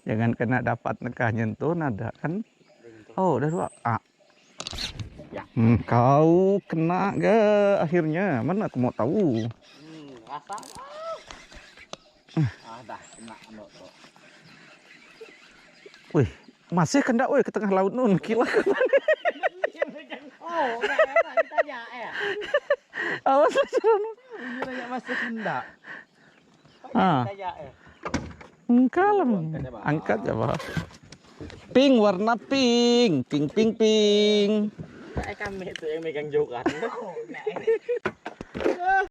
Jangan kena dapat nekah nyentuh nada kan. Oh, udah dua. Ah. Ya. Kau kena ke akhirnya. Mana aku mau tahu. Rasa. Dah kena no. Wih, masih kena weh ke tengah laut nun. Kila. Oh, enggak ditanya ya. Awas aja nun. Ini masih hendak. Ah. Tanya ya. Enggak lah. Angkat ya, Pak. Pink, warna pink. Pink, pink, pink. Kayak kami itu yang megang jokan.